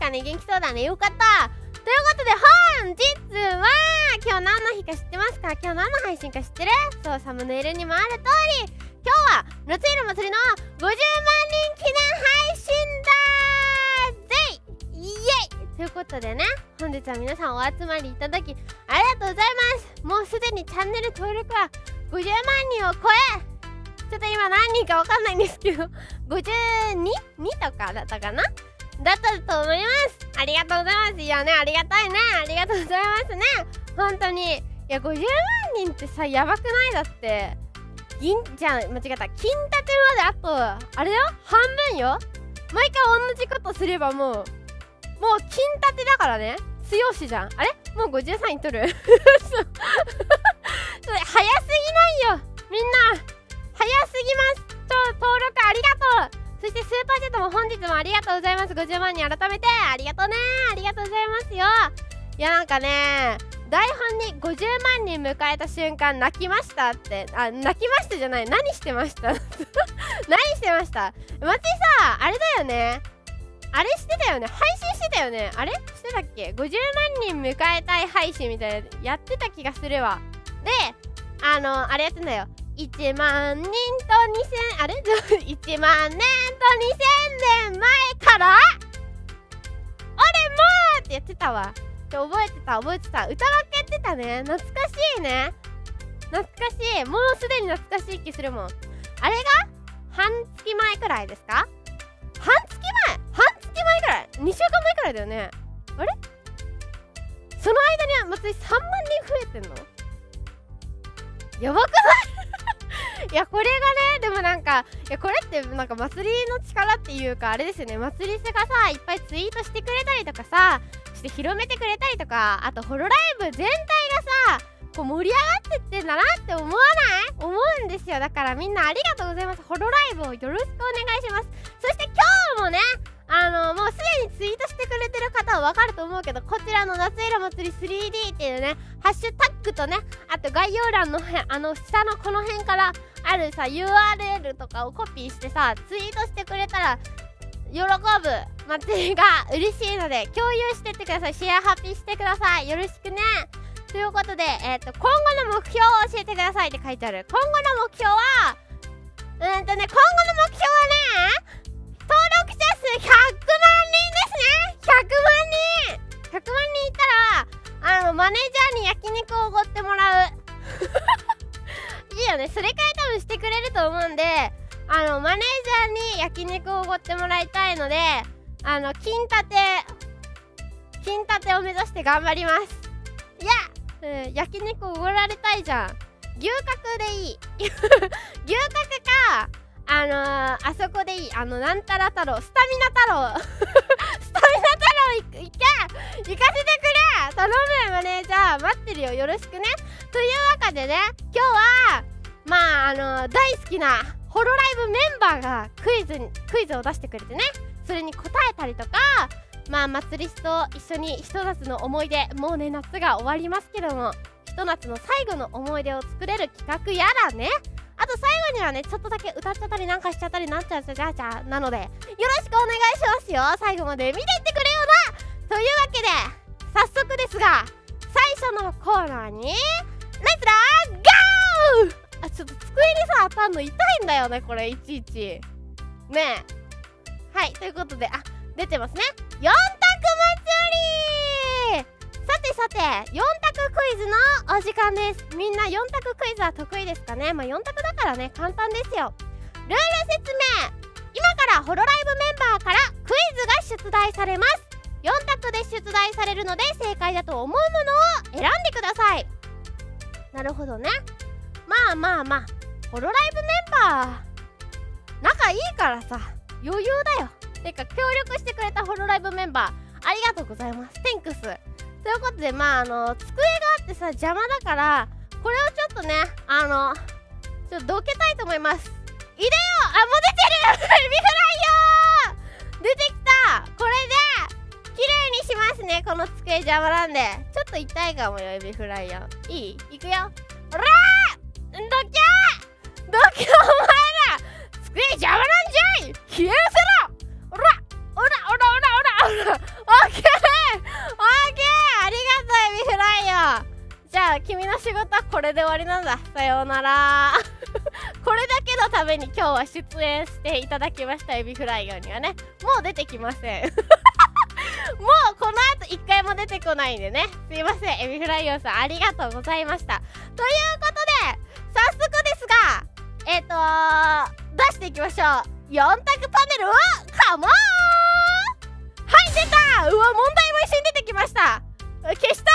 ね、元気そうだね。よかった。ということで本日は今日何の日か知ってますか？今日何の配信か知ってる？そう、サムネイルにもある通り、今日は夏色祭りの50万人記念配信だーぜいイエイということでね、本日は皆さんお集まりいただきありがとうございます。もうすでにチャンネル登録は50万人を超え、ちょっと今何人かわかんないんですけど52とかだったかな、だったと思います。ありがとうございます。いやね、ありがたいね。ありがとうございますね。本当に。いや、50万人ってさ、やばくない？だって間違えた。金立てまであとあれよ、半分よ。毎回同じことすればもう金立てだからね。強しじゃん。あれもう53位取るそれ早すぎないよみんな。早すぎます。登録ありがとう。そしてスーパーチャットも本日もありがとうございます。50万人改めてありがとうね。ありがとうございますよ。いや、なんかね、台本に50万人迎えた瞬間泣きましたって、泣きましたじゃない、何してました何してました？松井さ、あれだよね、あれしてたよね、配信してたよね。あれしてたっけ？ 50 万人迎えたい配信みたいなやってた気がするわ。で、あれやってんだよ。1万人と2000、あれ1万年と2000年前から俺もーってやってたわ。覚えてた。歌わけやってたね。懐かしいね。懐かしい。もうすでに懐かしい気するもん。あれが半月前くらいですか？半月前くらい、2週間前くらいだよね。あれその間には松井3万人増えてんの？やばくないいや、これがね、でもなんか、いや、これってなんか祭りの力っていうか、あれですよね、祭りがさ、いっぱいツイートしてくれたりとかさ、して広めてくれたりとか、あとホロライブ全体がさ、こう盛り上がってってんだなって思うんですよ。だからみんなありがとうございます。ホロライブをよろしくお願いします。そして今日もね、もうすでにツイートしてくれてる方はわかると思うけど、こちらの夏色祭り 3D っていうね、ハッシュタグとね、あと概要欄の下のこの辺からあるさ URL とかをコピーしてさ、ツイートしてくれたら喜ぶ祭りが嬉しいので共有してってください。シェアハッピーしてください。よろしくね。ということで、今後の目標を教えてくださいって書いてある。今後の目標は今後の目標はね、登録者数100万人ですね。100万人いったらマネージャーに焼肉おごなんでマネージャーに焼肉をおごってもらいたいので金立てを目指して頑張ります。いや、焼肉おごられたいじゃん。牛角でいい牛角かあそこでいいなんたら太郎スタミナ太郎スタミナ太郎行かせてくれ。頼むよマネージャー、待ってるよ、よろしくね。というわけでね、今日は大好きなホロライブメンバーがクイズを出してくれてね、それに答えたりとか、祭り師と一緒にひと夏の思い出、もうね夏が終わりますけども、ひと夏の最後の思い出を作れる企画やらね、あと最後にはねちょっとだけ歌っちゃったりなんかしちゃったりなんちゃうちゃなので、よろしくお願いしますよ。最後まで見ていってくれよな。というわけで早速ですが、最初のコーナーにレッツラゴー。ちょっと机にさ当たんの痛いんだよね、これいちいちねえ。はい、ということで出てますね、4択祭り。さて4択クイズのお時間です。みんな4択クイズは得意ですかね。4択だからね簡単ですよ。ルール説明。今からホロライブメンバーからクイズが出題されます。4択で出題されるので、正解だと思うものを選んでください。なるほどね。ホロライブメンバー仲いいからさ余裕だよ。てか協力してくれたホロライブメンバーありがとうございます。テンクス。ということで机があってさ邪魔だから、これをちょっとねちょっとどけたいと思います。いでよ。もう出てるエビフライよ。出てきた。これで綺麗にしますね。この机邪魔なんでちょっと痛いかもよ。エビフライよ。いくよ。おらーどけお前ら机邪魔なんじゃい。消えせろ。おらオッケーありがとうエビフライよ。じゃあ君の仕事はこれで終わりなんだ。さようならこれだけのために今日は出演していただきました。エビフライよにはねもう出てきませんもうこの後一回も出てこないんでね、すいません。エビフライよさんありがとうございました。ということで早速ですが出していきましょう。4択パネルをカモン。はい出た。うわ問題も一緒に出てきました。消した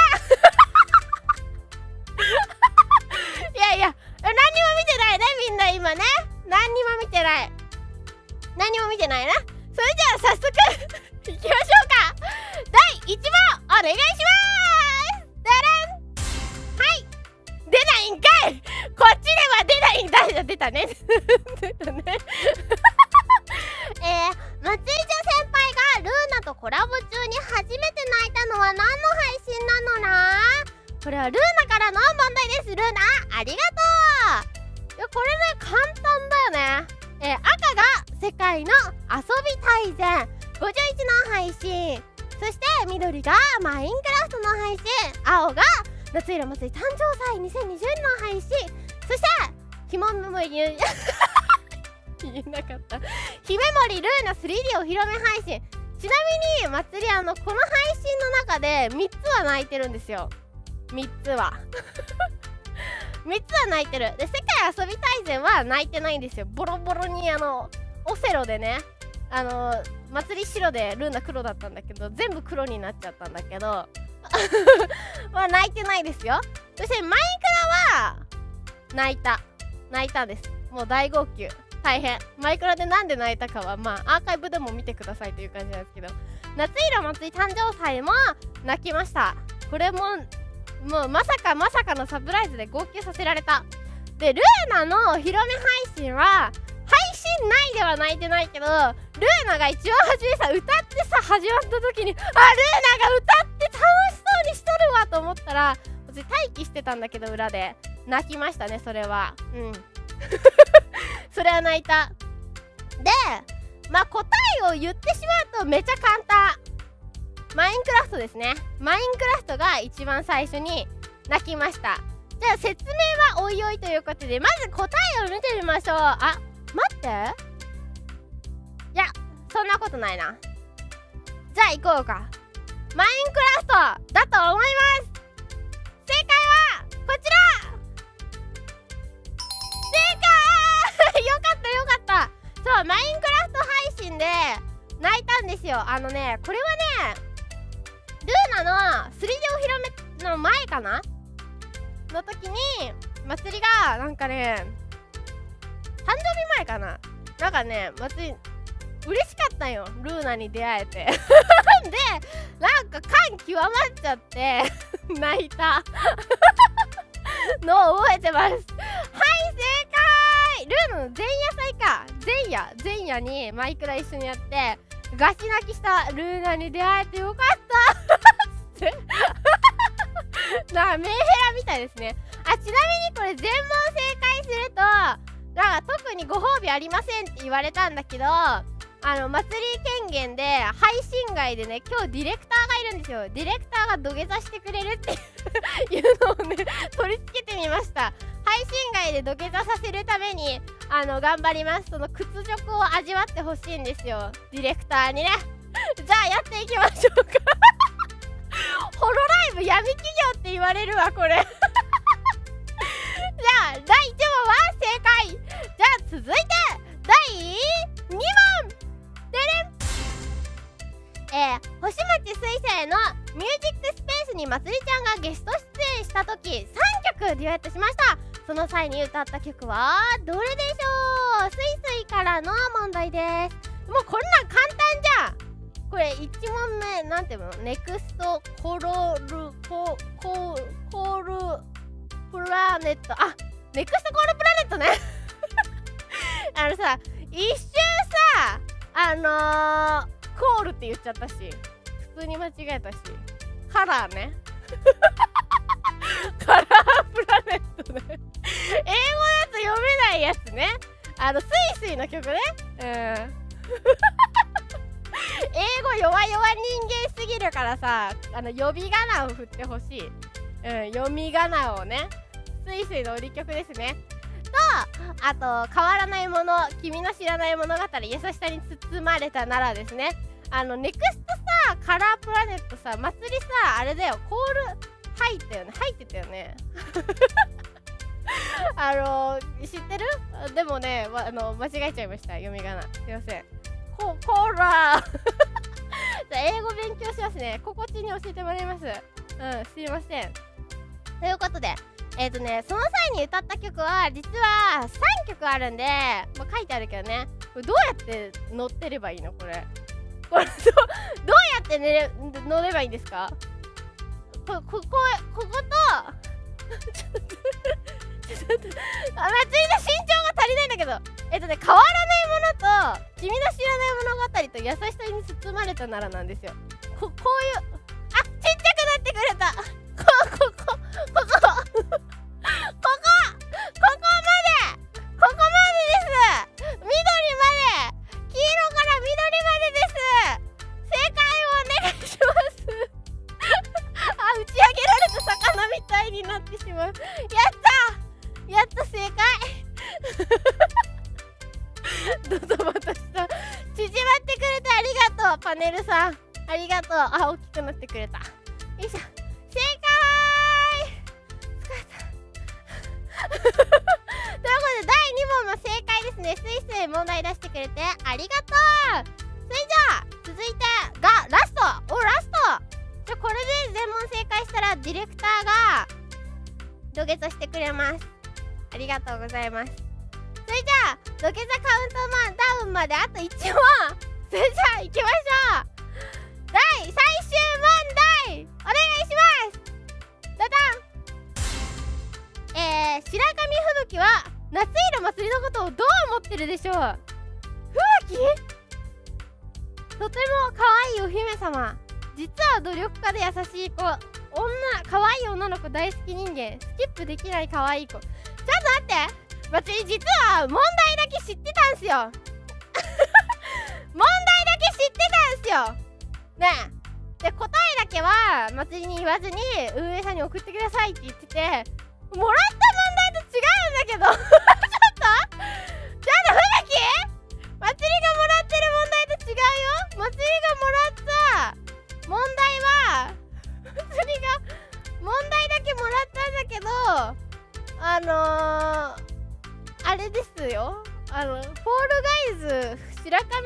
いや何にも見てないねみんな今ね。何にも見てないね。それじゃあ早速いきましょうか。第1問お願いします。ダラン。はい出ないんかい。こっちでは出ないんだ。出たね出たね松井女先輩がルーナとコラボ中に初めて泣いたのは何の配信なのな。これはルーナからの問題です。ルーナありがとう。いやこれね簡単だよね。赤が世界の遊び大全51の配信、そして緑がマインクラフトの配信、青が夏色祭り誕生祭2020の配信、そしてひもめもり言えなかった。ひめもりルーナ 3D お披露目配信。ちなみに祭りこの配信の中で3つは泣いてるんですよ。3つは泣いてる。で世界遊び大全は泣いてないんですよ。ボロボロにオセロでね祭り白でルーナ黒だったんだけど全部黒になっちゃったんだけど泣いてないですよ。そしてマイクラは泣いたんです。もう大号泣。大変。マイクラでなんで泣いたかはアーカイブでも見てくださいという感じなんですけど、夏色祭り誕生祭も泣きました。これもうまさかのサプライズで号泣させられた。でルーナのお披露目配信は配信内では泣いてないけど、ルーナが一番初めさ歌ってさ始まった時にルーナが歌って楽しそうにしとるわと思ったら私待機してたんだけど裏で泣きましたね。それはそれは泣いた。で答えを言ってしまうとめちゃ簡単。マインクラフトですね。マインクラフトが一番最初に泣きました。じゃあ説明はおいおいということで、まず答えを見てみましょう。待っていやそんなことないな。じゃあ行こうか。マインクラフトだと思います。正解はこちら。正解よかっマインクラフト配信で泣いたんですよ。これはねルーナの 3D お披露目の前かなの時にまつりがなんかね誕生日前かななんかねまつり嬉しかったよルーナに出会えてでなんか感極まっちゃって泣いたのを覚えてます。はい、正解。ルーナの前夜祭か。前夜にマイクラ一緒にやってガチ泣きしたルーナに出会えてよかったってなんかメンヘラみたいですね。ちなみにこれ全問正解するとなんか特にご褒美ありませんって言われたんだけど祭り権限で配信外でね今日ディレクターがいるんですよ。ディレクターが土下座してくれるっていうのをね取り付けてみました。配信外で土下座させるために頑張ります。その屈辱を味わってほしいんですよディレクターにねじゃあやっていきましょうかホロライブ闇企業って言われるわこれじゃあ第1問は正解。じゃあ続いて第2問星町水星のミュージックスペースにまつりちゃんがゲスト出演した時3曲デュエットしました。その際に歌った曲はどれでしょう。スイスイからの問題です。もうこんなん簡単じゃん。これ1問目なんていうのネクストコールプラネットネクストコールプラネットねさ一瞬さコールって言っちゃったし普通に間違えたしカラーねカラープラネットね英語だと読めないやつねスイスイの曲ね英語弱人間すぎるからさ呼び仮名を振ってほしい、読み仮名をねスイスイの売り曲ですねとあと変わらないもの君の知らない物語優しさに包まれたならですねネクストさカラープラネットさ祭りさあれだよコール入ってたよね知ってるでもね、間違えちゃいました読み仮名すいませんコーラーじゃあ英語勉強しますね心地に教えてもらいますすいませんということでその際に歌った曲は実は3曲あるんで、書いてあるけどねこれどうやって乗ってればいいのこれどうやって乗ればいいんですかこことちょっと祭りの身長が足りないんだけど変わらないものと君の知らない物語と優しさに包まれたならなんですよこういうちっちゃくなってくれたここまでです緑まで黄色から緑までです正解をお願いします打ち上げられた魚みたいになってしまうやった正解ドドバタした縮まってくれてありがとうパネルさんありがとう大きくなってくれたよいしょ正解ということで第2問も正解ですね。スイスイ問題出してくれてありがとう。それじゃあ続いてがラストじゃあこれで全問正解したらディレクターが土下座してくれます。ありがとうございます。それじゃあ土下座カウントダウンまであと1問それじゃあ行きましょう。最終問題お願いしますダダン白神吹雪は夏色まつりのことをどう思ってるでしょう。吹雪とても可愛いお姫様実は努力家で優しい子可愛い女の子大好き人間スキップできない可愛い子ちょっと待ってまつり実は問題だけ知ってたんすよ問題だけ知ってたんすよねえで答えだけはまつりに言わずに運営さんに送ってくださいって言っててもらった問題と違うんだけどちょっと吹雪まつりがもらってる問題と違うよまつりがもらった問題はまつりが問題だけもらったんだけどあれですよフォールガイズ、白神は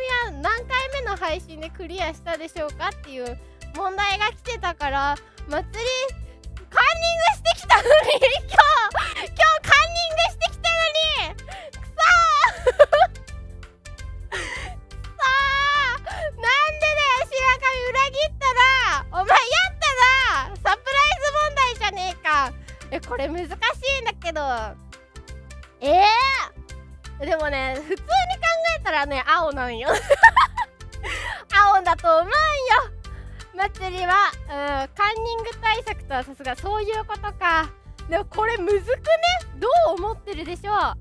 何回目の配信でクリアしたでしょうかっていう問題が来てたから、祭りカンニングしてきたのに今日カンニングしてきたのにくそなんでだよ、白神裏切ったな、お前やったな、サプライズ問題じゃねえか。これ難しいんだけど、でもね、普通に考えたらね、青なんよ青だと思うんよ。祭りはカンニング対策とはさすがそういうことか。でもこれむずくね。どう思ってるでしょう。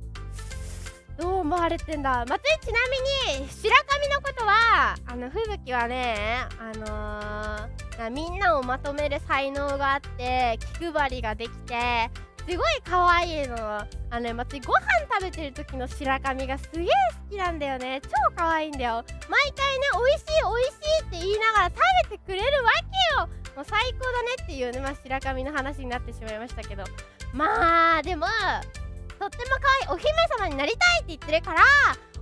どう思われてんだ。祭り、ちなみに白神のことは吹雪はね、みんなをまとめる才能があって気配りができてすごい可愛いの。祭りご飯食べてる時の白神がすげえ好きなんだよね。超可愛いんだよ。毎回ね、美味しい美味しいって言いながら食べてくれるわけよ。もう最高だねっていうね、白神の話になってしまいましたけど、まあでもとっても可愛いお姫様になりたいって言ってるから、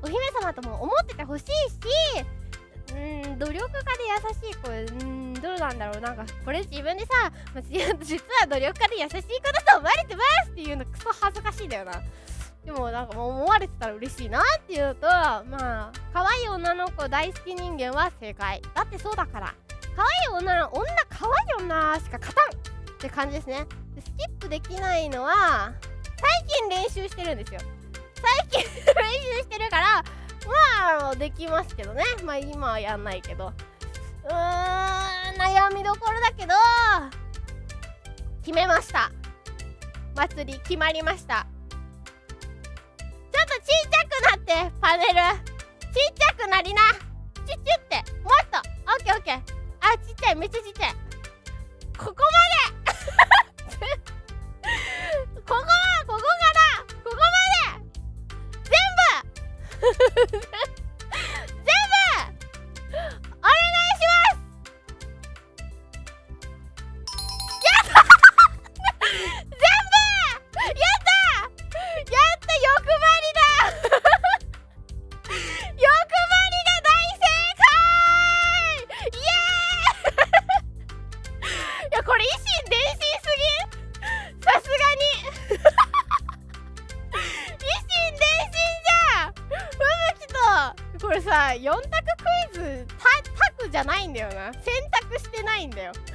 お姫様とも思っててほしいし、努力家で優しい子、どうなんだろう。なんかこれ自分でさ、実は努力家で優しい子だと思われてますっていうのクソ恥ずかしいんだよな。でもなんかもう思われてたら嬉しいなっていうのと、まあ可愛い女の子大好き人間は正解だってそうだから、可愛い女可愛い女しか勝たんって感じですね。でスキップできないのは最近練習してるんですよ。最近練習してるからまあできますけどね。まあ今はやんないけど、悩みどころだけど決めました。祭り決まりました。ちょっとちっちゃくなってパネルちっちゃくなりな。チュチュってもっとオッケーオッケー。あ、ちっちゃい、めっちゃちっちゃい。ここまでここかな、ここまで全部全部お願いします。やった全部やった欲張りだ欲張りが大正解イエーイいや、これ維新伝心すぎん、さすがに維新伝心じゃん。吹雪とこれさ、4択クイズタクじゃないんだよな。選択してないんだよというこ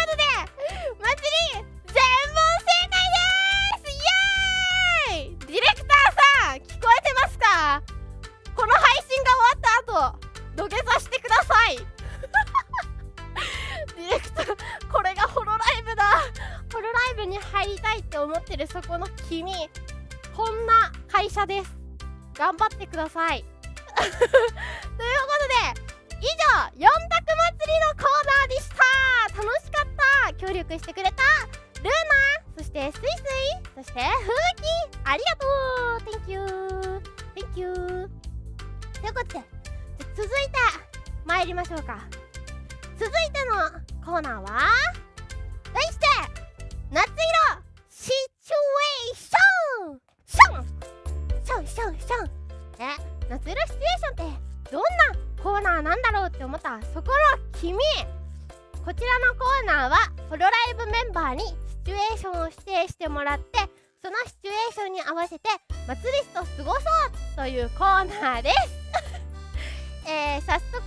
とで祭り全問正解です。イエーイ。ディレクターさん聞こえてますか。この配信が終わった後土下座してくださいディレクター、これがホロライブだ。ホロライブに入りたいって思ってるそこの君、こんな会社です。頑張ってくださいということで以上4択祭りのコーナーでした。楽しかった。協力してくれたルーナ、そしてスイスイ、そして風紀、ありがとう。 Thank you Thank you ということで、続いて参りましょうか。続いてのコーナーは題して夏色シチュエーションション夏色シチュエーションってどんなコーナーなんだろうって思ったそこの君、こちらのコーナーはホロライブメンバーにシチュエーションを指定してもらって、そのシチュエーションに合わせて祭りと過ごそうというコーナーです早速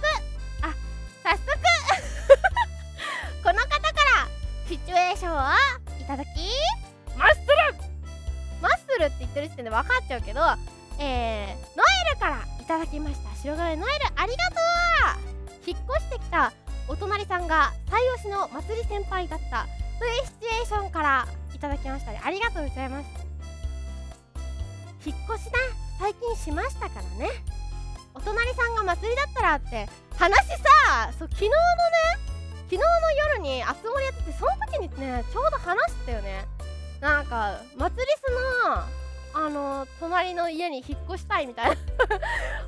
この方からシチュエーションをいただきマッスルって言ってる時点で分かっちゃうけど、ノエルからいただきました。白金ノエル、ありがとう。引っ越してきたお隣さんが最推しの祭り先輩だったというシチュエーションからいただきましたね。ありがとうございます。引っ越しね、最近しましたからね。お隣さんが祭りだったらって話さ、昨日の夜にあつ森やってて、その時にねちょうど話してたよね。なんか祭りの隣の家に引っ越したいみたいな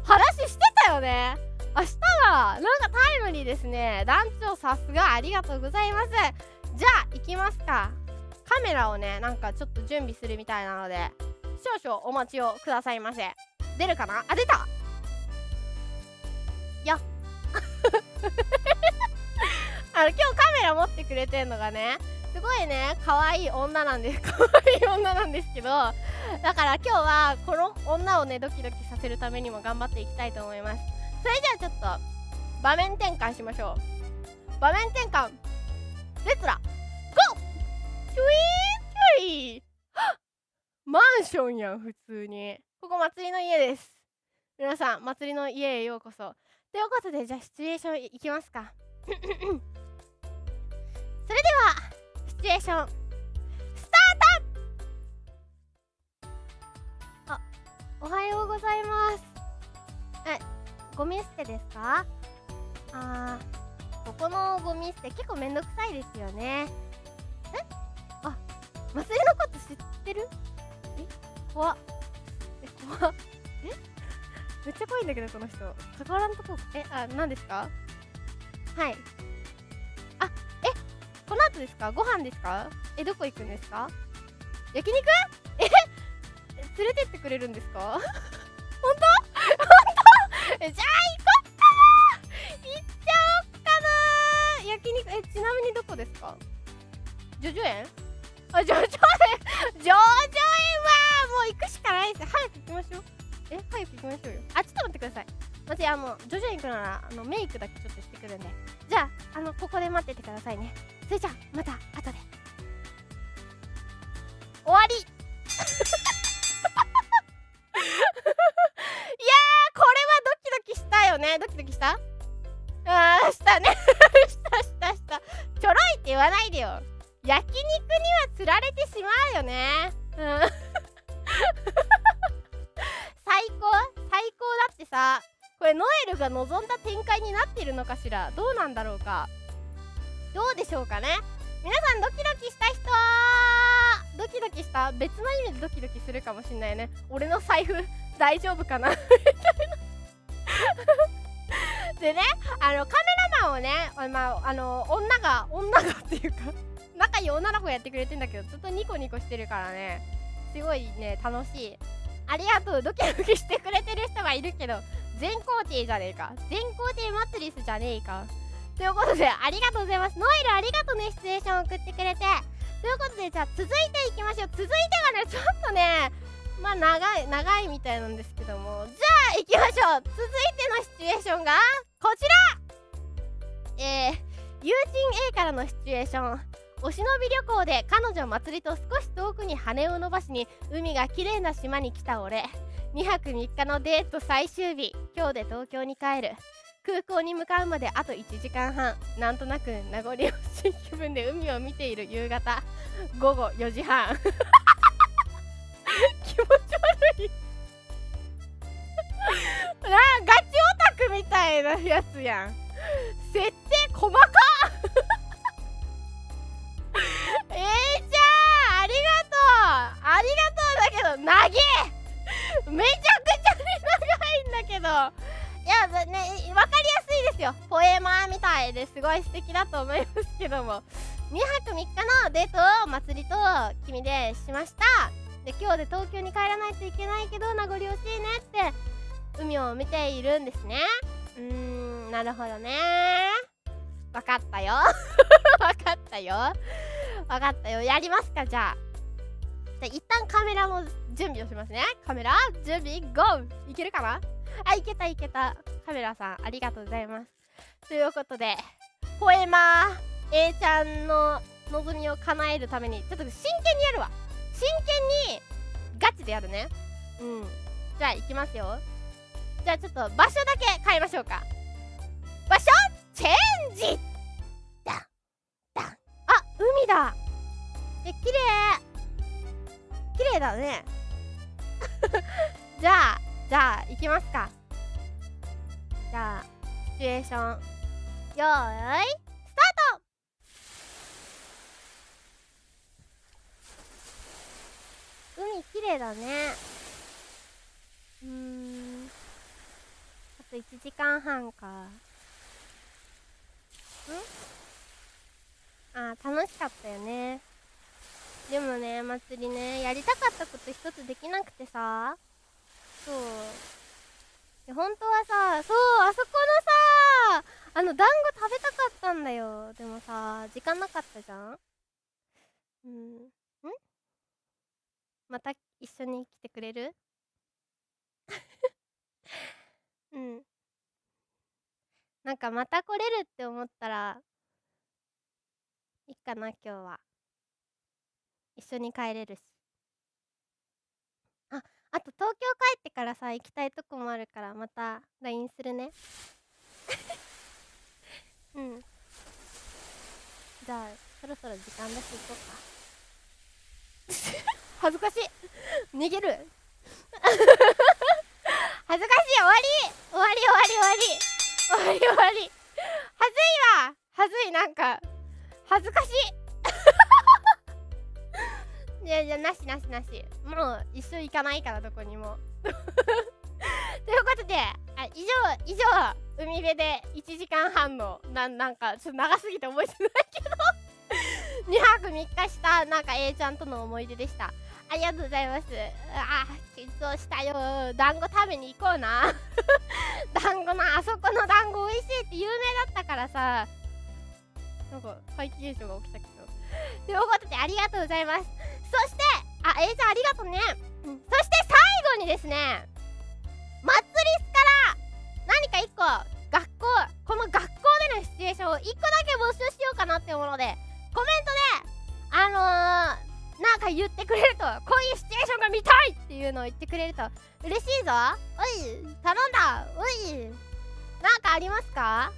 話してたよね。明日はなんかタイムリーですね。団長さすが、ありがとうございます。じゃあ行きますか。カメラをねなんかちょっと準備するみたいなので少々お待ちをくださいませ。出るかなあ、出たよ今日カメラ持ってくれてんのがね、すごいね、可愛い女なんです。可愛い女なんですけど、だから今日はこの女をね、ドキドキさせるためにも頑張っていきたいと思います。それじゃあちょっと場面転換しましょう。場面転換レッツラゴー。チュイーチュイマンションやん、普通に。ここ祭りの家です。皆さん、祭りの家へようこそ。ということで、じゃあシチュエーションいきますか。それではシチュエーションスタート。あ、おはようございます。ゴミ捨てですか？ここのゴミ捨て結構めんどくさいですよね。あ、祭りのこと知ってる？怖っ。怖っ。めっちゃ怖いんだけど、この人。関わらんとこ。何ですか？はい。この後ですか？ご飯ですか？どこ行くんですか？焼肉？連れてってくれるんですか？本当？じゃあ行こっかな。行っちゃおっかな。焼肉、ちなみにどこですか？ジョジョ園？ジョジョ園はもう行くしかないです。早く行きましょう。早く行きましょうよ。ちょっと待ってください。私ジョジョ園行くならメイクだけちょっとしてくるんで、じゃあここで待っててくださいね。それじゃあまた後で。終わり。いやー、これはドキドキしたよね。ドキドキした？したねしたちょろいって言わないでよ。焼肉には釣られてしまうよね。最高だってさ、これノエルが望んだ展開になってるのかしら。どうなんだろうか。どうでしょうかね。皆さんドキドキした人、ドキドキした？別の意味でドキドキするかもしんないね。俺の財布大丈夫かなみたいなでね、カメラマンをね、女がっていうか仲いい女の子やってくれてんだけど、ずっとニコニコしてるからね、すごいね、楽しい。ありがとう。ドキドキしてくれてる人がいるけど、全肯定じゃねえか。全肯定マトリスじゃねえか。ということで、ありがとうございます。ノエルありがとうね、シチュエーション送ってくれて。ということで、じゃあ続いていきましょう。続いてがね、ちょっとね、長いみたいなんですけども、じゃあ行きましょう。続いてのシチュエーションがこちら。友人 A からのシチュエーション。お忍び旅行で彼女祭りと少し遠くに羽を伸ばしに海が綺麗な島に来た俺。2泊3日のデート最終日。今日で東京に帰る。空港に向かうまであと1時間半。なんとなく名残惜しい気分で海を見ている夕方午後4時半気持ち悪いガチオタクみたいなやつやん。設定細かっじゃあありがとうだけど長えめちゃくちゃに長いんだけど、いやね、分かりやすいですよ。ポエマーみたいですごい素敵だと思いますけども、2泊3日のデートを祭りと君でしました。で、今日で東京に帰らないといけないけど名残惜しいねって海を見ているんですね。なるほどね。分かったよ分かったよ。やりますか。じゃあ一旦カメラも準備をしますね。カメラ準備ゴー。いけるかな。いけた。カメラさんありがとうございます。ということで、ポエマー A ちゃんの望みを叶えるためにちょっと真剣にやるわ。真剣にガチでやるね。じゃあ行きますよ。じゃあちょっと場所だけ変えましょうか。場所チェンジ。海だ。綺麗だねじゃあ行きますか。じゃあシチュエーションよーいスタート。海綺麗だね。あと1時間半か。楽しかったよね。でもね、祭りね、やりたかったこと一つできなくてさ。そうで、本当はさ、そう、あそこのさ、団子食べたかったんだよ。でもさ、時間なかったじゃん。また一緒に来てくれる？うん。なんかまた来れるって思ったらいいかな、今日は。一緒に帰れるし。あと東京帰ってからさ、行きたいとこもあるからまた LINE するね。うん。じゃあそろそろ時間だし行こうか。恥ずかしい。逃げる。恥ずかしい。終わり終わり終わり終わり終わり終わり。はずいわ。はずい。なんか恥ずかしい。いやいや、なしなしなし。もう一生行かないから、どこにも。ということで、以上海辺で1時間半のなんかちょっと長すぎて覚えてないけど2泊3日したなんか A ちゃんとの思い出でした。ありがとうございます。緊張したよ。団子食べに行こうな。団子あそこの団子美味しいって有名だったからさ、なんか怪奇現象が起きたけど。ということでありがとうございます。そしてA ちゃんありがとうね。そして最後にですね、祭りスから何か1個この学校でのシチュエーションを1個だけ募集しようかなって思うので、コメントでなんか言ってくれると、こういうシチュエーションが見たいっていうのを言ってくれると嬉しいぞ。おい、頼んだ。おい、なんかありますか？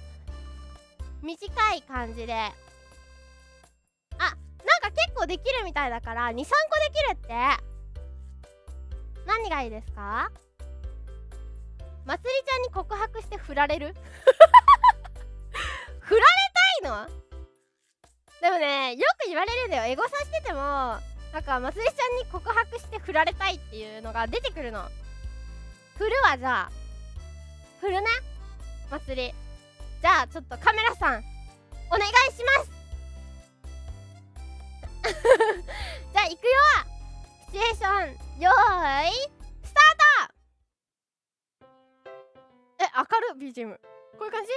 短い感じで。なんか結構できるみたいだから2、3個できるって。何がいいですか？まつりちゃんに告白して振られる？振られたいの？でもね、よく言われるんだよ。エゴサしててもなんかまつりちゃんに告白して振られたいっていうのが出てくるの。振るわ。じゃあ振るね、まつり。じゃあちょっとカメラさんお願いします。じゃあ行くよ。シチュエーションよーいスタート。明る BGM こういう感じ。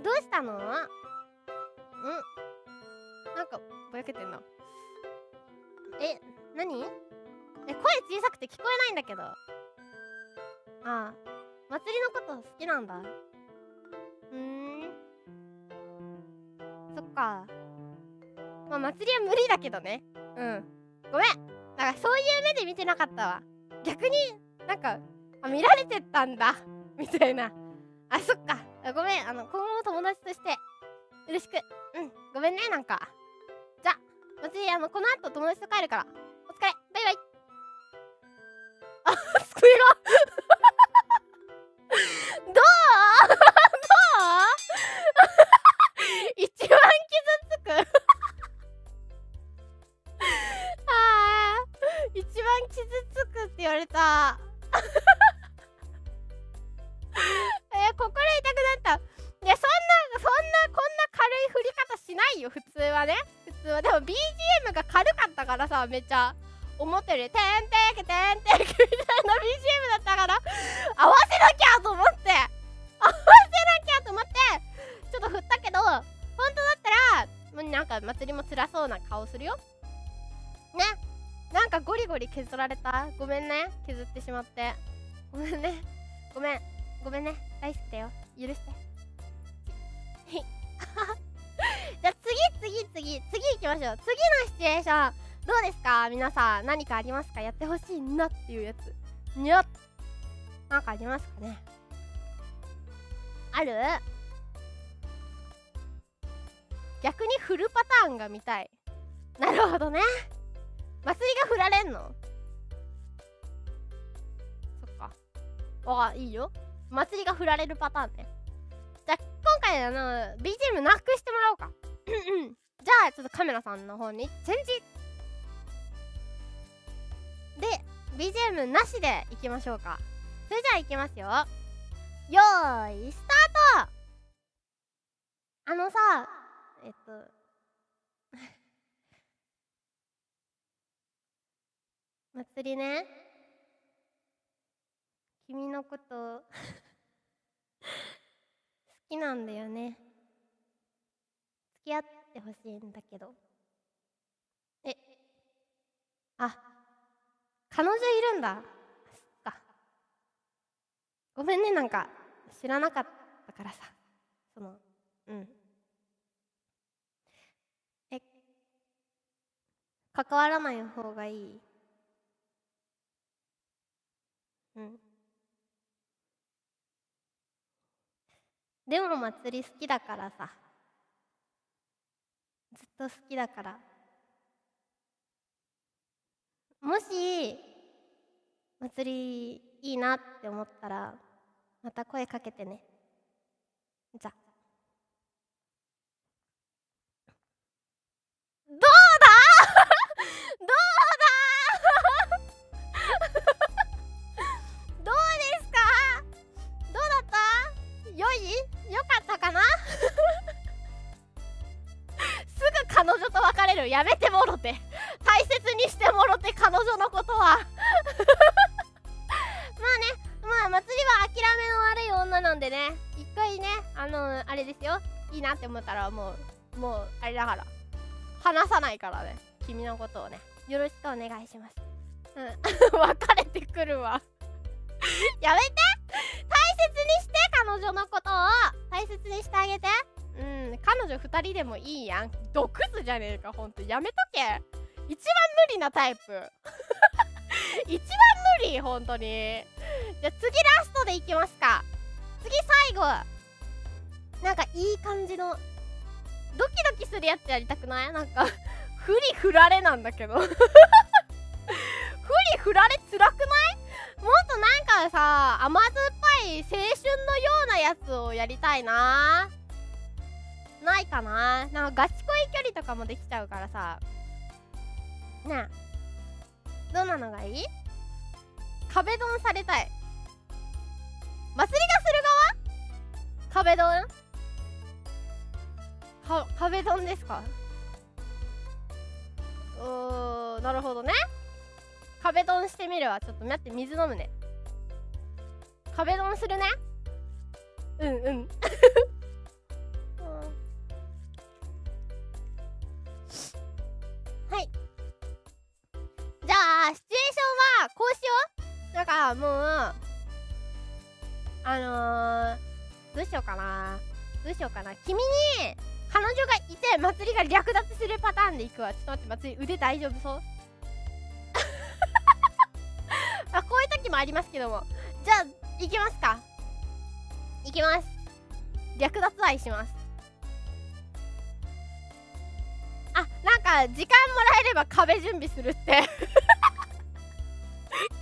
どうしたの？なんかぼやけてんな。何？声小さくて聞こえないんだけど。祭りのこと好きなんだ。そっか。まあ祭りは無理だけどね。ごめん。なんかそういう目で見てなかったわ。逆になんか見られてたんだみたいな。そっか。ごめん。今後も友達としてよろしく。ごめんね。なんかじゃあ祭りこの後友達と帰るからお疲れ。バイバイ。机がどう一番傷つく。一番傷つくって言われた。心痛くなった。いや、そんなこんな軽い振り方しないよ、普通はね。普通はでも BGM が軽かったからさ、めっちゃ思ったよりてんてけてんてけみたいな BGM だったから、合わせなきゃと思ってちょっと振ったけど、本当だったらなんか祭りも辛そうな顔するよね。なんかゴリゴリ削られた。ごめんね、削ってしまって。ごめんね、ごめんね、大好きだよ、許して。じゃあ次行きましょう。次のシチュエーションどうですか皆さん。何かありますか？やってほしいなっていうやつ。なんかありますかね？ある？逆に振るパターンが見たい。なるほどね。祭りが振られんの？そっか。いいよ。祭りが振られるパターンね。じゃあ今回BGM なくしてもらおうか。じゃあちょっとカメラさんの方にチェンジで BGM なしでいきましょうか。それじゃあいきますよ。よーいスタート。さ祭りね、君のこと好きなんだよね。付き合ってほしいんだけど。あ、彼女いるんだ。そっか。ごめんね、なんか知らなかったからさ。うん。関わらない方がいい。うん。でも祭り好きだからさ。ずっと好きだから。もし祭りいいなって思ったらまた声かけてね。じゃ。どうだどうだどうですか？どうだった？よかったかなすぐ彼女と別れる。やめてもろて。大切にしてもろて、彼女のことは。まあね、祭りは諦めの悪い女なんでね、一回ね、あれですよ、いいなって思ったらもうあれだから話さないからね、君のことをね、よろしくお願いします。別れてくるわやめて、大切にして、彼女のことを大切にしてあげて。彼女2人でもいいやん。毒図じゃねえか、ほんとやめとけ。一番無理なタイプ一番無理、ほんとに。じゃあ次ラストでいきますか。次最後、なんかいい感じのドキドキするやつやりたくない？なんか振り振られなんだけど振り振られつらくない？もっとなんかさ、甘酸っぱい青春のようなやつをやりたいな。ないかな。なんかガチ恋距離とかもできちゃうからさ。ねえ、どんなのがいい？壁ドンされたい。祭りがする側？壁ドン？壁ドンですか？なるほどね。壁ドンしてみるわ。ちょっと待って、水飲むね。壁ドンするね。うんはい。じゃあシチュエーションはこうしよう。なんかもうどうしようかな。君に彼女がいて祭りが略奪するパターンでいくわ。ちょっと待って、祭り腕大丈夫そうこういう時もありますけども。じゃあ行きますか。行きます。略奪愛します。なんか時間もらえれば壁準備するって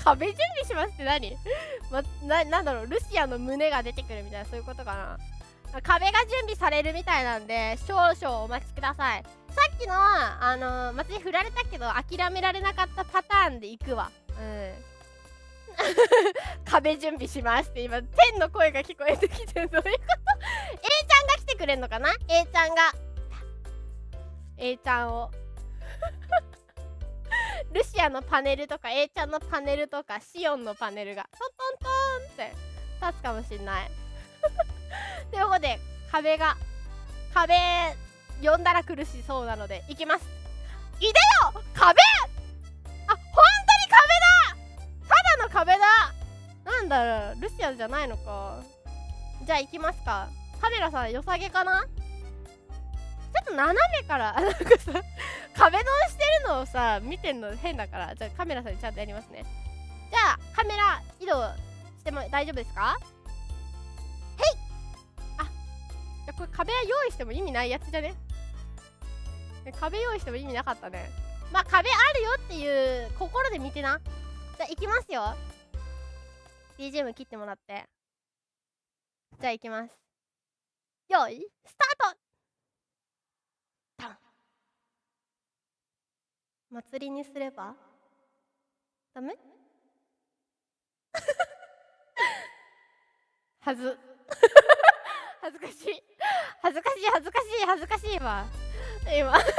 壁準備しますって何？なんだろう、ルシアの胸が出てくるみたいな、そういうことかな。壁が準備されるみたいなんで少々お待ちください。さっきの祭り振られたけど諦められなかったパターンでいくわ。壁準備しますって今天の声が聞こえてきてる。どういうこと？ A ちゃんが来てくれんのかな？ A ちゃんがA ちゃんをルシアのパネルとか A ちゃんのパネルとかシオンのパネルがトントントンって立つかもしんないということで壁呼んだら苦しそうなので行きます。いでよ壁。本当に壁だ。ただの壁だ。なんだろう、ルシアじゃないのか。じゃあ行きますか。カメラさん良さげかな。ちょっと斜めからなんかさ壁ドンしてるのをさ見てんの変だから、じゃあカメラさんにちゃんとやりますね。じゃあカメラ移動しても大丈夫ですか？へい。じゃあこれ壁は用意しても意味ないやつじゃね？壁用意しても意味なかったね。まあ壁あるよっていう心で見てな。じゃあ行きますよ。 BGM 切ってもらって。じゃあ行きます。よいスタート。祭りにすればダメはず恥ずかしい恥ずかしい恥ずかしい恥ずかしいわ今近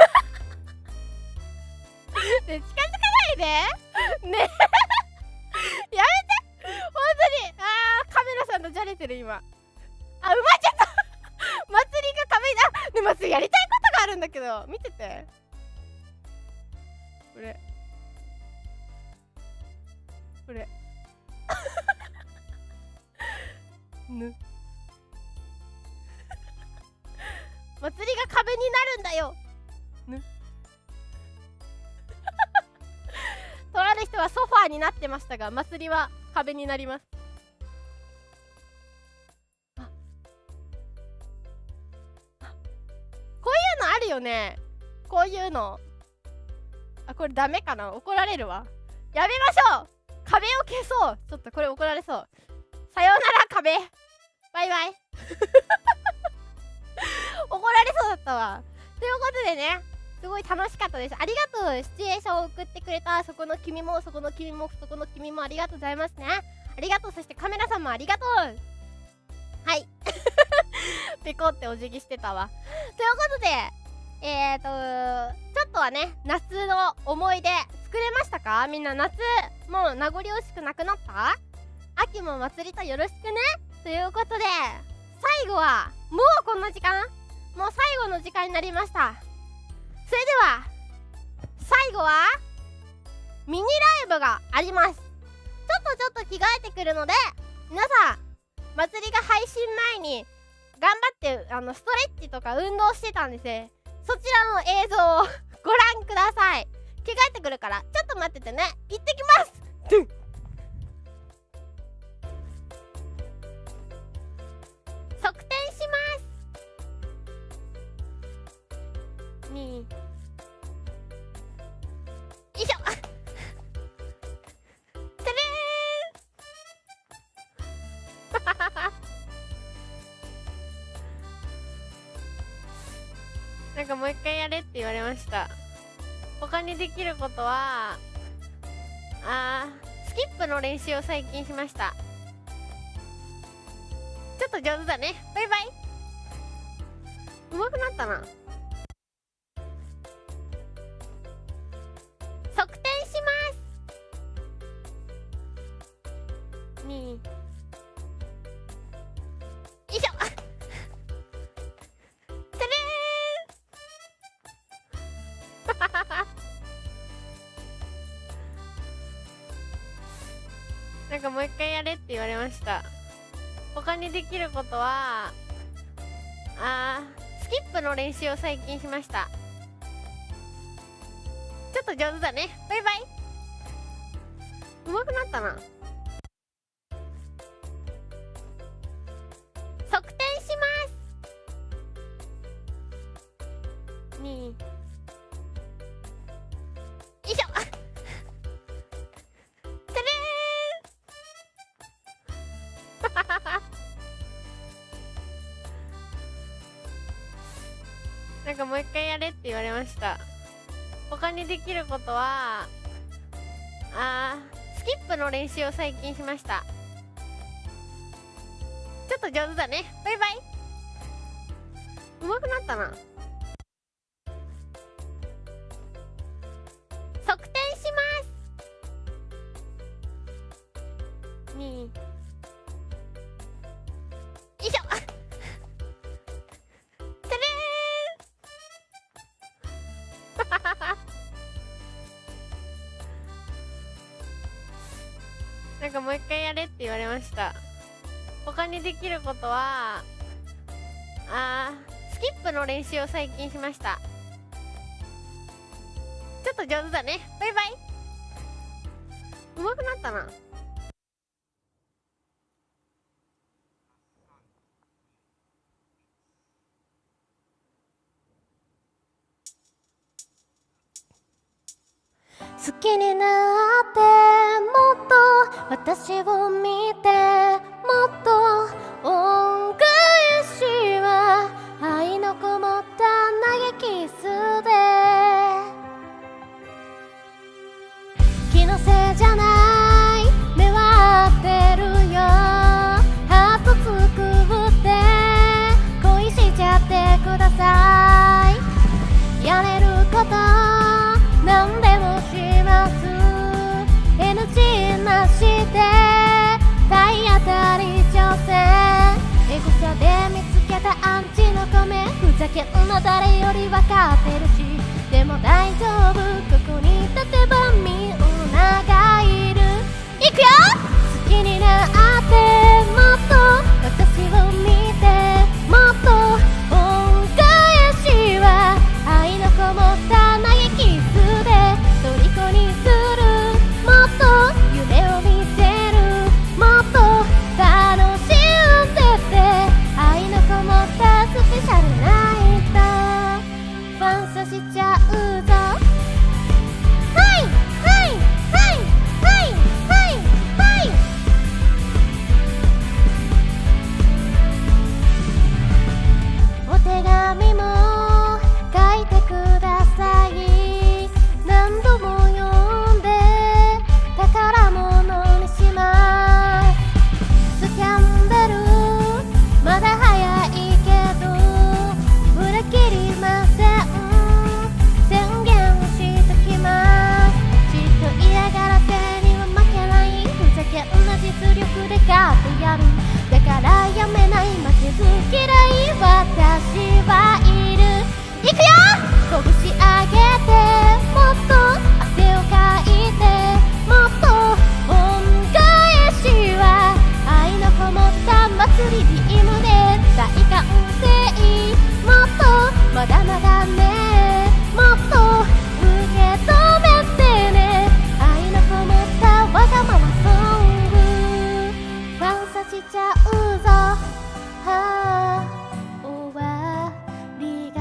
づかないで。ねやめて本当に。カメラさんとじゃれてる今。埋まっちゃった祭りが壁だ。で祭りやりたいことがあるんだけど見ててこれぬ祭りが壁になるんだよ。ぬとある人はソファーになってましたが、祭りは壁になります。こういうのあるよね。こういうのこれダメかな。怒られるわ。やめましょう。壁を消そう。ちょっとこれ怒られそう。さようなら壁。バイバイ怒られそうだったわ。ということでね、すごい楽しかったです。ありがとう。シチュエーションを送ってくれたそこの君もそこの君もそこの君もありがとうございますね。ありがとう。そしてカメラさんもありがとう。はいペコってお辞儀してたわ。ということでちょっとはね、夏の思い出作れましたか？みんな夏もう名残惜しくなくなった？秋も祭りとよろしくね。ということで最後はもうこんな時間、もう最後の時間になりました。それでは最後はミニライブがあります。ちょっと着替えてくるので、皆さん祭りが配信前に頑張ってストレッチとか運動してたんですね。そちらの映像をご覧ください。着替えてくるからちょっと待っててね。行ってきます側転しますによいしょてれーなんかもう一回やれって言われました。他にできることはスキップの練習を最近しました。ちょっと上手だね。バイバイ。上手くなったな。側転しますによいしょてれーなんかもう一回やれって言われました。他にできることはスキップの練習を最近しました。ちょっと上手だね。バイバイ。上手くなったな。側転しますによいしょてれーなんかもう一回やれって言われました。他にできることはスキップの練習を最近しました。ちょっと上手だね。バイバイ。上手くなったな。側転しますによいしょてれーなんかもう一回やれって言われました。他にできることはスキップの練習を最近しました。ちょっと上手だね。バイバイ。上手くなったな。好きになってもっと私を見てもっと恩返しは愛のこもった投げキスで気のせいじゃない目は合ってるよハート作って恋しちゃってくださいやれること何でもします世間の誰より分かってるし、でも大丈夫、ここに立てばみんながいる。いくよ。好きになってもっと私を見て、もっと恩返しは愛のこもった投げキスで虜にする。もっと夢を見せる、もっと楽しんでって愛のこもったスペシャルナイト、ファンサしちゃうぞ。はいはいはいはいはいはい。お手紙も書いてください。何度も読んで宝物にします。スキャンダルまだ早いけど裏切りません、宣言しときます。ちっと嫌がらせには負けない、ふざけんな実力で勝ってやる。だからやめない、負けず嫌い私はいる。いくよ。拳上げてもっと汗をかいて、もっと恩返しは愛のこもった祭りビームで大歓声。もっとまだまだね、もっと受け止めてね、愛のこもったわがままソング、ファンサしちゃうぞ。はあ、終わりが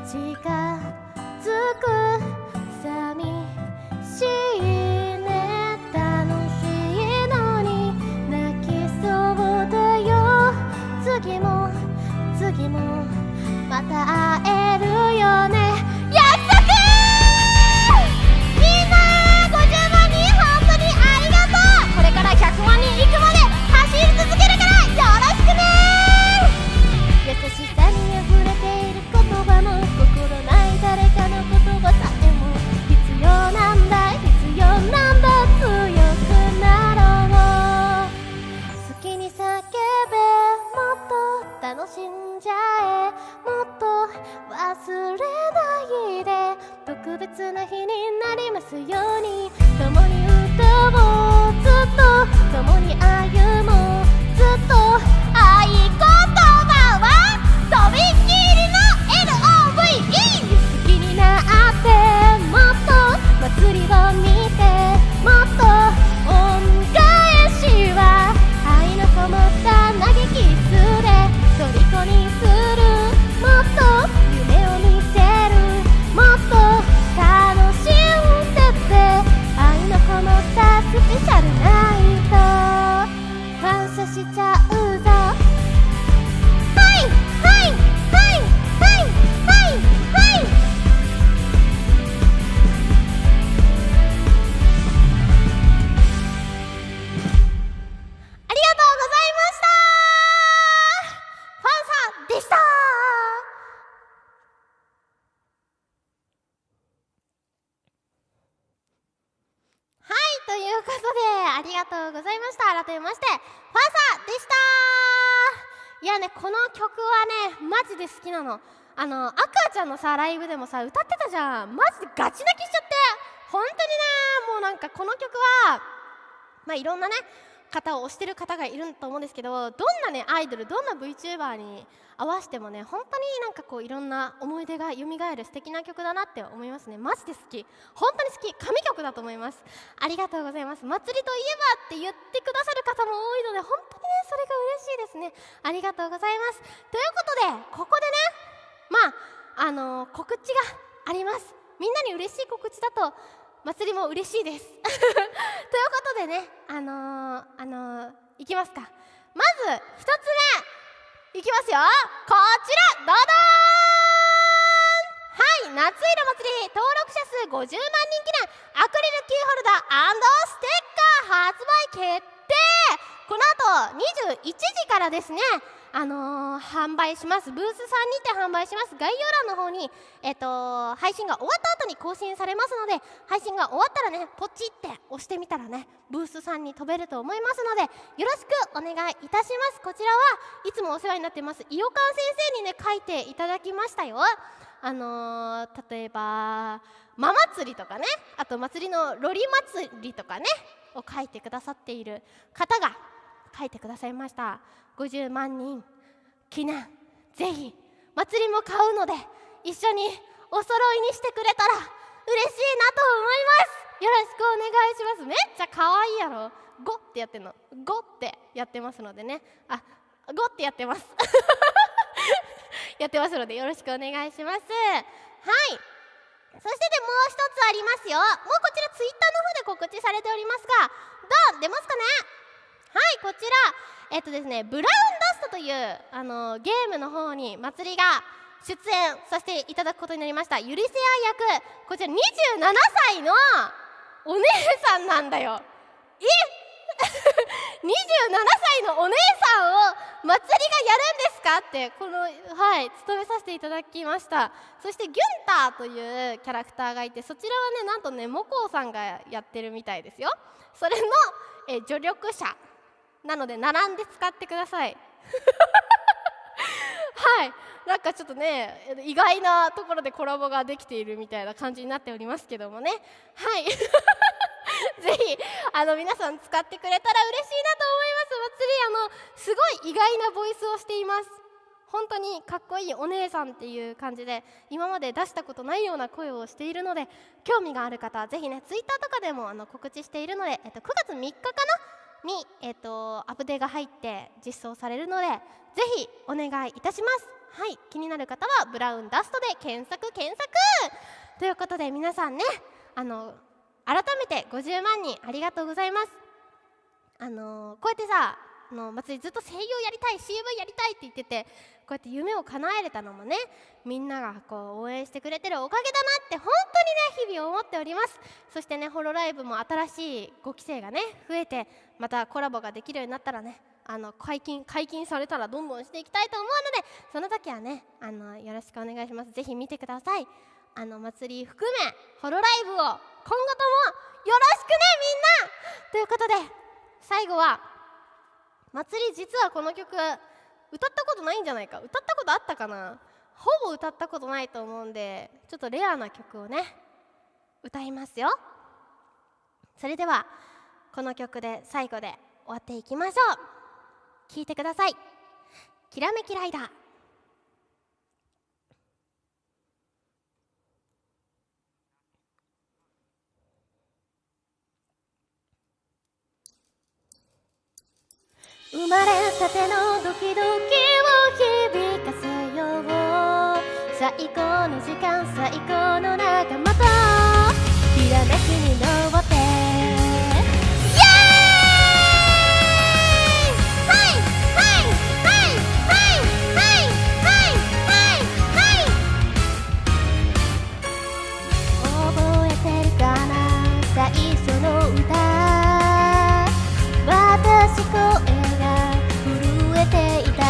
近づく、寂しいね、楽しいのに泣きそうだよ。次も次もまた会えるよね、約束。みんな50万人本当にありがとう。これから100万人行くまで走り続けるからよろしくね。優しさに溢れている言葉も、心ない誰かの言葉さえも必要なんだ、必要なんだ、強くなろう。好きに叫べ、もっと楽しんじゃえ、もっと忘れないで、特別な日になりますように。共に歌おう、ずっと共に歩もう、ずっと合言葉はとびっきりの LOVE。 好きになってもっと祭りを見て、もっと恩返しは愛のこもった投げキスで虜にする。もっと夢を見せる、もっと楽しんでって愛のこもったスペシャルナイト、感謝しちゃうぞ。はいはいはいはいはいはい。ありがとうございました。ファンサでした。はい、ということでありがとうございました。改めましてファンサでした。いやね、この曲はねマジで好きなの。アクアちゃんのさライブでもさ歌ってたじゃん。マジでガチ泣きしちゃって、本当にね、もうなんかこの曲はまあいろんなね方を推してる方がいると思うんですけど、どんなねアイドル、どんな VTuber に合わせてもね、本当になんかこういろんな思い出が蘇る素敵な曲だなって思いますね。マジで好き、本当に好き、神曲だと思います。ありがとうございます。祭りといえばって言ってくださる方も多いので、本当にねそれが嬉しいですね。ありがとうございます。ということでここでね、告知があります。みんなに嬉しい告知だと祭りも嬉しいですということでね、いきますか。まず1つ目いきますよ。こちら、どどーん。はい、夏色祭り登録者数50万人記念アクリルキーホルダー&ステッカー発売決定。この後21時からですね、販売します。ブースさんにて販売します。概要欄の方に、配信が終わった後に更新されますので、配信が終わったらね、ポチって押してみたらね、ブースさんに飛べると思いますので、よろしくお願いいたします。こちらはいつもお世話になってます伊予館先生にね書いていただきましたよ。例えば真祭りとかね、あと祭りのロリ祭りとかねを書いてくださっている方が書いてくださいました。50万人記念、ぜひ祭りも買うので一緒にお揃いにしてくれたら嬉しいなと思います。よろしくお願いします。めっちゃ可愛いやろ。ゴってやってんの、ゴってやってますのでね、ゴってやってますやってますのでよろしくお願いします。はい、そしてでもう一つありますよ。もうこちらツイッターの方で告知されておりますが、出ますかね。はい、こちらですね、ブラウンダストというゲームの方に祭りが出演させていただくことになりました。ユリセア役、こちら27歳のお姉さんなんだよ。27歳のお姉さんを祭りがやるんですかって務めさせていただきました。そしてギュンターというキャラクターがいて、そちらはねなんとねモコウさんがやってるみたいですよ。それの助力者なので並んで使ってくださいはい、なんかちょっとね意外なところでコラボができているみたいな感じになっておりますけどもね、はいぜひ皆さん使ってくれたら嬉しいなと思います。祭りすごい意外なボイスをしています。本当にかっこいいお姉さんっていう感じで今まで出したことないような声をしているので、興味がある方はぜひねツイッターとかでも告知しているので、9月3日かなに、アップデートが入って実装されるのでぜひお願いいたします。はい、気になる方はブラウンダストで検索ということで、皆さんね改めて50万人ありがとうございます。こうやってさ祭りずっと声優やりたい CV やりたいって言ってて、こうやって夢を叶えれたのもねみんながこう応援してくれてるおかげだなって本当にね日々思っております。そしてねホロライブも新しい5期生がね増えて、またコラボができるようになったらね解禁されたらどんどんしていきたいと思うので、その時はねよろしくお願いします。ぜひ見てください。祭り含めホロライブを今後ともよろしくねみんなということで、最後は祭り実はこの曲歌ったことないんじゃないか、歌ったことあったかな、ほぼ歌ったことないと思うんでちょっとレアな曲をね歌いますよ。それではこの曲で最後で終わっていきましょう。聴いてください。きらめきライダー。生まれたてのドキドキを響かせよう。最高の時間、最高の仲間とひらめきに登ってイエーイ。はいはいはいはいはいはいはいはい。覚えてるかな最初の歌、私声震えていた。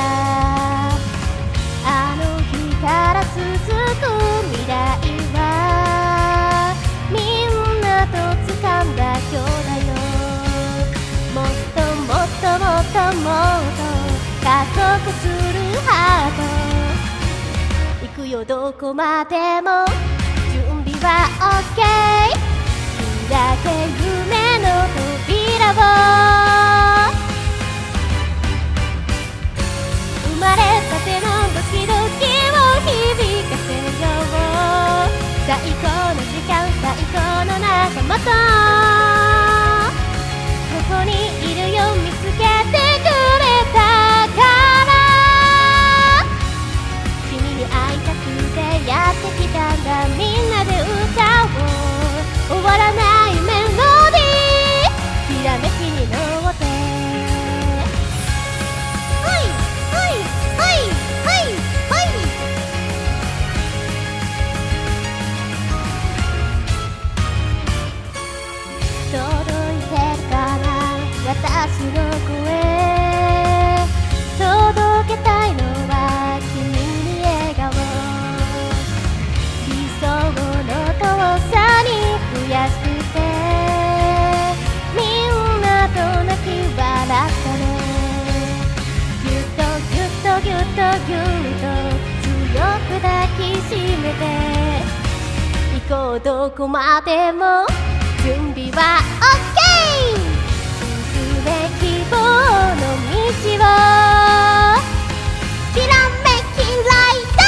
あの日から続く未来はみんなと掴んだ今日だよ。もっともっともっともっと加速するハート。行くよどこまでも準備は OK。 開け夢の扉を。生まれたてのドキドキを響かせよう。最高の時間、最高の仲間とここにいるよ、見つけてくれたから。君に会いたくてやってきたんだ、みんなで歌おう。終わらないメロディーこうどこまでも準備は OK 進め希望の道をきらめきライト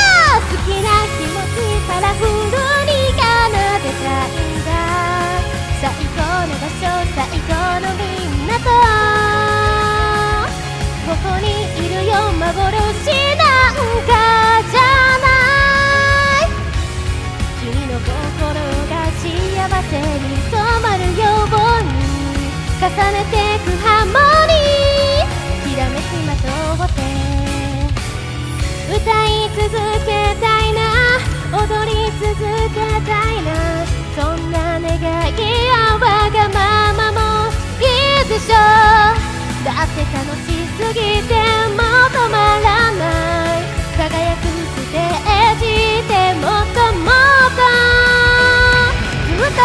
好きな気持ちカラフルに奏でたいんだ最高の場所最高のみんなとここにいるよ幻なんかじゃない君の心が幸せに染まるように重ねてくハーモニーきらめきまとって歌い続けたいな踊り続けたいなそんな願いやわがままもいいでしょうだって楽しすぎても止まらない輝くステージでもっともっとずっと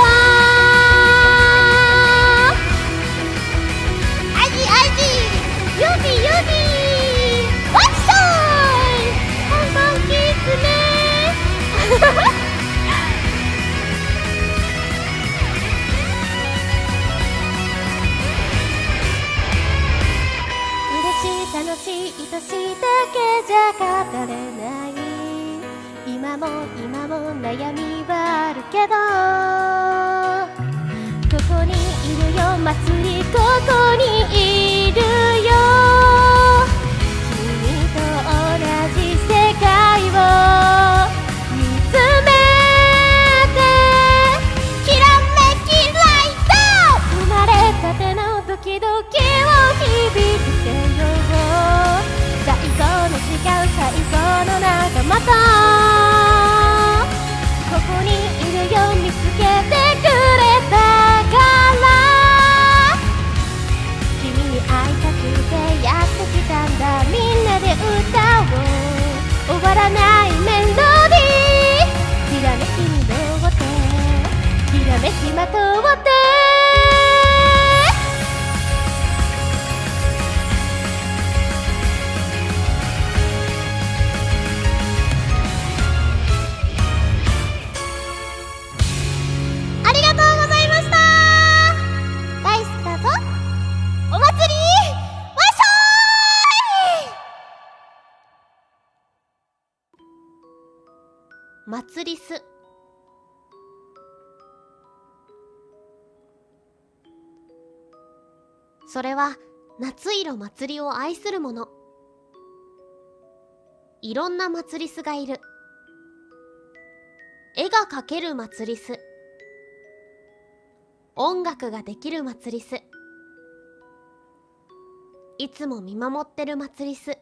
アジアジユビユビワッショイ香港キツネ楽しい愛しいだけじゃ語れない今も悩みはあるけどここにいるよ祭りここにいるよ君と同じ世界を見つめてきらめきライト生まれたてのドキドキを響かせよう最高の時間最高の仲間とここにいるよ見つけてくれたから君に会いたくてやってきたんだみんなで歌おう終わらないメロディーきらめきにどってきらめきまとって祭りすそれは夏色祭りを愛する者いろんな祭りすがいる絵が描ける祭りす音楽ができる祭りすいつも見守ってる祭りす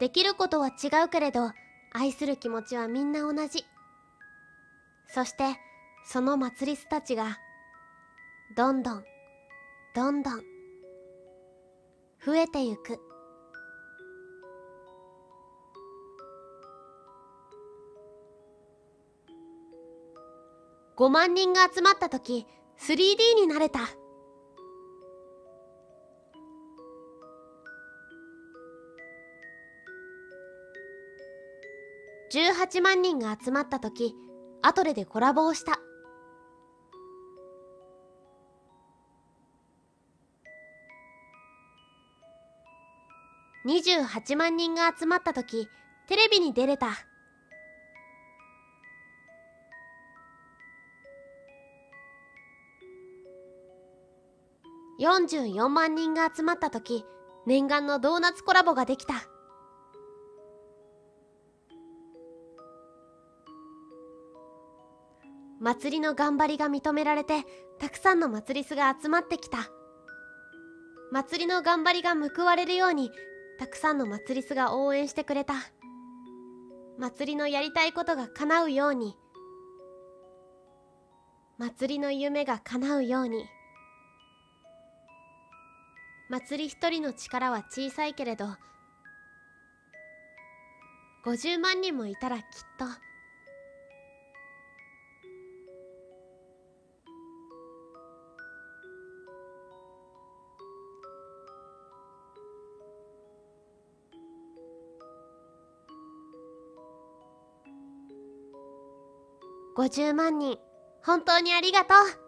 できることは違うけれど愛する気持ちはみんな同じそしてその祭りすたちがどんどん増えてゆく5万人が集まった時 3D になれた18万人が集まった時アトレでコラボをした28万人が集まった時テレビに出れた44万人が集まった時念願のドーナツコラボができた祭りの頑張りが認められてたくさんの祭りすが集まってきた祭りの頑張りが報われるようにたくさんの祭りすが応援してくれた祭りのやりたいことが叶うように祭りの夢が叶うように祭り一人の力は小さいけれど50万人もいたらきっと50万人本当にありがとう。